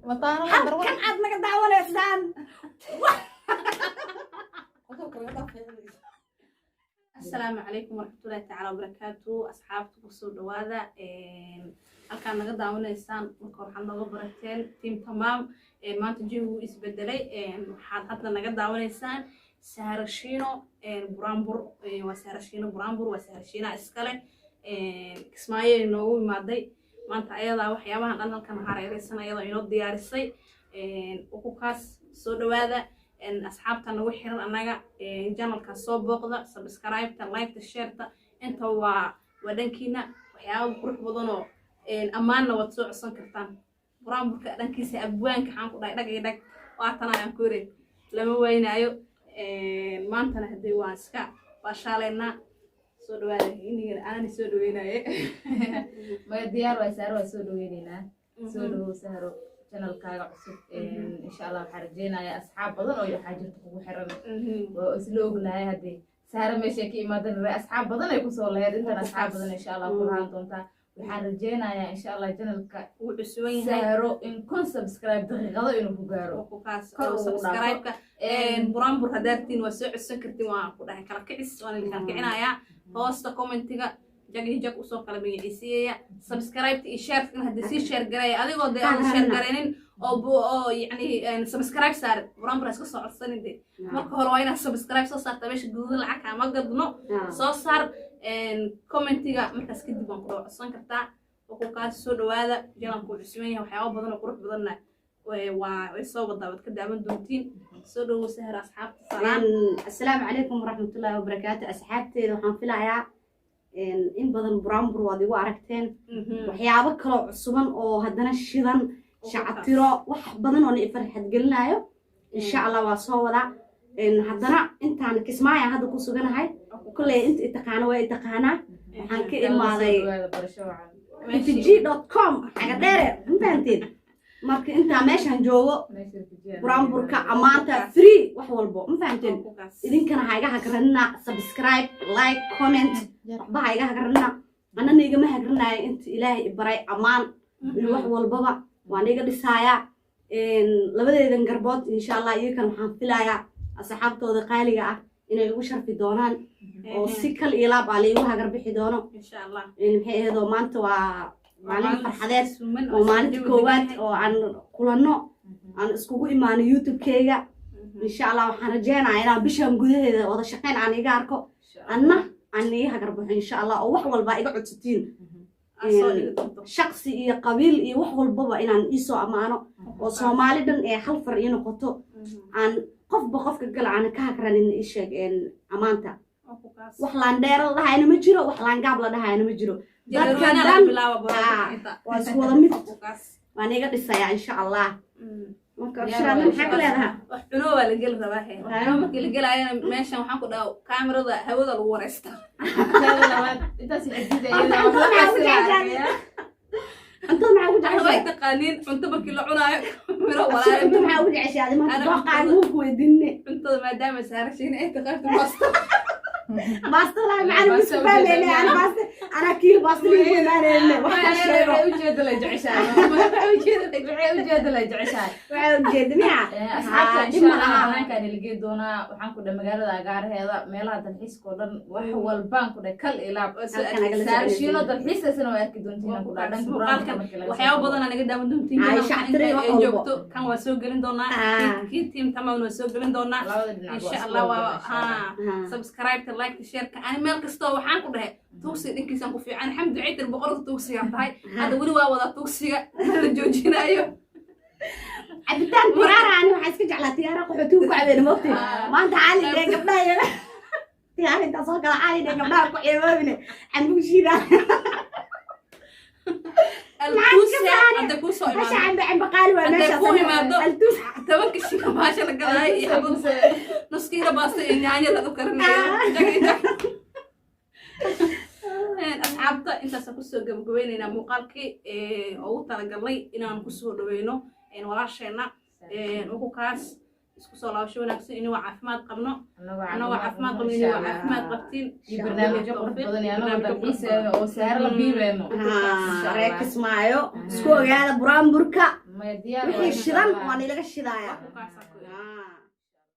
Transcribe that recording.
كم عاد نقدر ولا إنسان السلام عليكم ورحمة الله تعالى وبركاته أصحابتي بصوا هذا halkaan naga daawanaysaan marka waxaan naga barateen team tamaam maanta jigu isbedelay waxaad hadda naga daawanaysaan saarashiino buraanbur waa saarashiino buraanbur waa saarashiina iskale kismaayo inoogu imaaday maanta ayadaa waxyaabahan dhan halkan hareeraysan ayadoo inoo diyaarisay ukukaas soo dhawaada asxaabta nagu xiran annaga channelka soo booqda subscribe-ta like-ta share-ta inta waa dhankiina waxyaabo qurux badan oo amaanna waad soo codsan kartaan buraanburka dhankiisa abwaanka waxaan ku dhahay dhag iyo dhag waatan ayaan ku wareeg lama waynaayo maantana haddii waan iska baashaalaynaa soo dhawaada inigan aanani soo dhaweynaye maya diyaar waa saaro waa soo dhaweynaynaa soo dhawow sahro channelkaaga cusub insha allah waxaan rajeynayaa asxaab badan oo waxaa jirta kugu xiran oo isla ognahay haddii sahro meeshay ka imaadan asxaab badan ay kusoo lahayd intan asxaab badan insha allah ku lahaan doontaa waxaan rajeynayaa insha allah channelka wuu cusuban yahay sahro in kun subscribe daqiiqado inuu ku gaaro ukukaas oo subscribe-ka buraanbur hadaartiin waa soo codsan kartiin waan ku dhahay kala kicis waan idin kicinayaa hoosta commentiga jag usoo kala magiciisiyaya subscribe-ta iyo share-ka haddii sii share gareeya adigoo dee aan share gareynin oo yacni subscribe saarid buraanbur iska soo codsanin dee marka hore waa inaad subscribe soo saarta meesha guduuda lacag kama gadno soo saar commentiga markaas kadib waan ku codsan kartaa ukukaas soo dhawaada jalanku cusuban yahay waxyaabo badan oo qurux badanna way soo wadaa waad ka daawan doontiin soo dhawow sahar asxaabta salaam assalaamu calaykum waraxmatullaahi wabarakaatu asxaabteeda waxaan filayaa in badan buraanbur waad igu aragteen waxyaabo kaloo cusuban oo haddana shidan shacatiro wax badan oo na farxad gelinayo insha allah waa soo wadaa haddana intaan kismaayo hadda ku suganahay kulley inta itaqaana waa itaqaanaa waxaan ka imaaday ftg.com xaga dheere mafahanteen marka intaa meeshaan joogo buraanburka amaanta free wax walbo mafahanteen idinkana ha iga hagranina subscribe like comment waxba ha iga hagranina annana igama hagranaayo inta ilaahay ibaray ammaan iyo wax walbaba waan iga dhisaayaa labadeedan garbood insha allah iyakan waxaan filayaa asxaabtooda qaaliga ah inay igu sharfi doonaan oo si kal iyo laab aa laigu hagar bixi doono insha allah maxay ahaydoo maanta waa maalin farxadeed oo maalinta koowaad oo aan kulanno aan iskugu imaano youtube-keyga insha allah waxaan rajeynayaa inaan bishan gudaheeda wada shaqeyn aan iga arko anna aan iga hagar baxo insha allah oo wax walba iga codsatiin shaqsi iyo qabiil iyo wax walbaba inaan iisoo ammaano oo soomaali dhan ee hal far ii noqoto aan qofba qofka gal aan ka hagranin ii sheeg ammaanta wax laandheero la dhahayna ma jiro wax laangaab la dhahayna ma jiro dadka dhan waa isku wada mid waan iga dhisayaa insha allah marka shiraadna maxaa ka leedahay wax cuno waa la geli rabaa cuno markii la gelaayana meeshan waxaan ku dhaw kaamirada hawada lagu wareysta intaas cuntada maxaa ugu jeceshahay way taqaaniin cunto markii la cunaayo miro cuntada walaalay maxaa ugu jeceshahay maanta dooqaaga wuu ku weydiinne cuntada maadaama saarashiin ay taqaanto basta basta la macana bisbaaleene ana kiil basta li weynaaneen waxa sheego ujeeda la jeceshahay ujeeda la jeceshahay waxa ujeeda miya asxaabta insha allah halkaan ilgey doonaa waxaan ku dhahay magaalada agaaraheeda meelaha dalxiiska oo dhan wax walbaan ku dhahay kal ilaab saarashiino dalxiisaasna waa arki doontiin ku dhahay dhanka buraanka markii laga waxyaabo badan aan naga daawan doontiin ay joogto kan waa soo gelin doonaa kii team tamaam waa soo gelin doonaa insha allah waa subscribe like share ka ani meel kasto waxaan ku dhahay tuugsi dhinkiisan ku fiican xamdu ciidan boqorka tuugsiga tahay hada wali waa wada tuugsiga la joojinayo cabitaan tiyaara ani waxa iska jeclaa tiyaara qaxootiga ku cabeena moogtay maanta cali ee gabdhaha tiyaara inta soo kala cali ee gabdhaha ku ceeboobine cambu shiida التوسيا عندك وصو مش عم بقالي ولا ماشي التوس توك الشيء ما شاء الله قال هاي يحبون نص كيلو بس يعني لا ذكرني asxaabta intaas ku soo gabagabeynayna muuqaalkii oo u talagalay inaan ku soo dhaweeyno walaasheena ugu kaas isku soo laabasho wanaagsan inuu caafimaad qabno anagoo caafimaad qabno inuu caafimaad qabtiin barnaamijyo qurux badan iyo anagoo dalxiisa oo saar la biibeeno reekismaayo isku ogaada buraanburka maya diyaar wixii shidan waa nilaga shidaaya ku kaasa ku